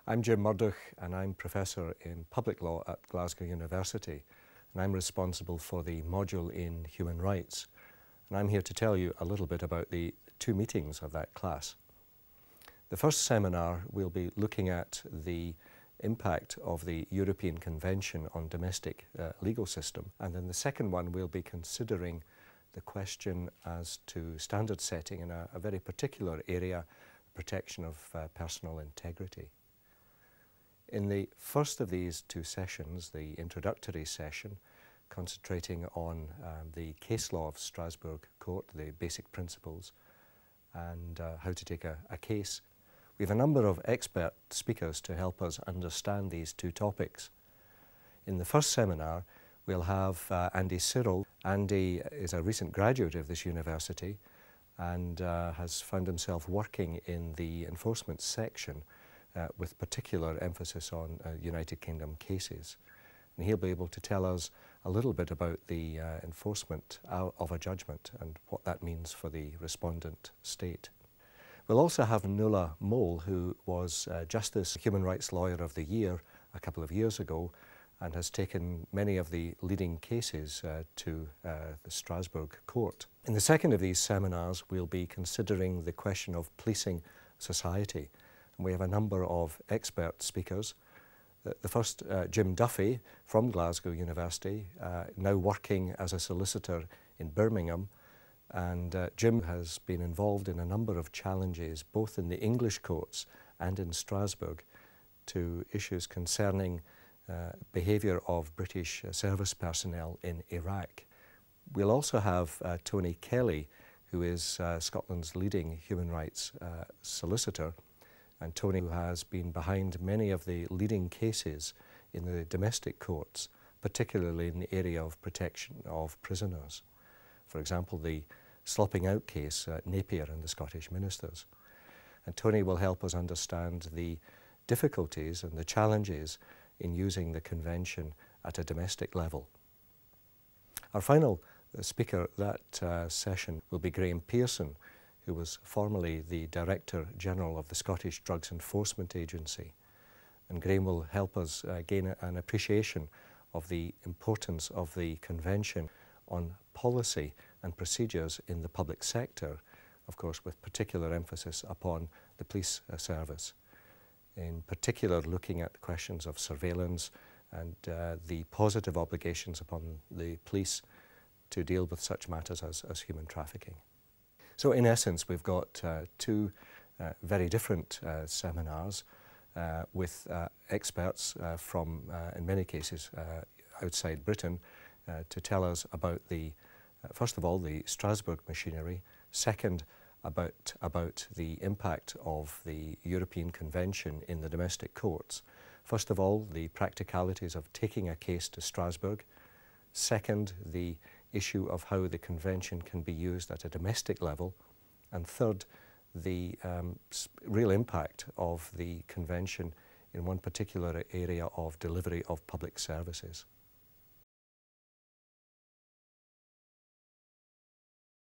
I'm Jim Murdoch and I'm Professor in Public Law at Glasgow University, and I'm responsible for the module in Human Rights. And I'm here to tell you a little bit about the two meetings of that class. The first seminar we'll be looking at the impact of the European Convention on Domestic Legal System, and in the second one we'll be considering the question as to standard setting in a very particular area, protection of personal integrity. In the first of these two sessions, the introductory session, concentrating on the case law of Strasbourg Court, the basic principles, and how to take a case, we have a number of expert speakers to help us understand these two topics. In the first seminar, we'll have Andy Cyril. Andy is a recent graduate of this university and has found himself working in the enforcement section with particular emphasis on United Kingdom cases. And he'll be able to tell us a little bit about the enforcement of a judgment and what that means for the respondent state. We'll also have Nuala Mole, who was Justice Human Rights Lawyer of the Year a couple of years ago and has taken many of the leading cases to the Strasbourg Court. In the second of these seminars, we'll be considering the question of policing society. And we have a number of expert speakers. The first, Jim Duffy from Glasgow University, now working as a solicitor in Birmingham. And Jim has been involved in a number of challenges, both in the English courts and in Strasbourg, to issues concerning behaviour of British service personnel in Iraq. We'll also have Tony Kelly, who is Scotland's leading human rights solicitor, and Tony has been behind many of the leading cases in the domestic courts, particularly in the area of protection of prisoners. For example, the slopping out case, Napier and the Scottish ministers. And Tony will help us understand the difficulties and the challenges in using the convention at a domestic level. Our final speaker that session will be Graham Pearson, who was formerly the Director General of the Scottish Drugs Enforcement Agency. And Graham will help us gain an appreciation of the importance of the convention on policy and procedures in the public sector, of course with particular emphasis upon the police service. In particular, looking at the questions of surveillance and the positive obligations upon the police to deal with such matters as human trafficking. So in essence, we've got two very different seminars with experts from, in many cases, outside Britain to tell us about the, first of all, the Strasbourg machinery, second, about the impact of the European Convention in the domestic courts. First of all, the practicalities of taking a case to Strasbourg. Second, the issue of how the convention can be used at a domestic level. And third, the real impact of the convention in one particular area of delivery of public services.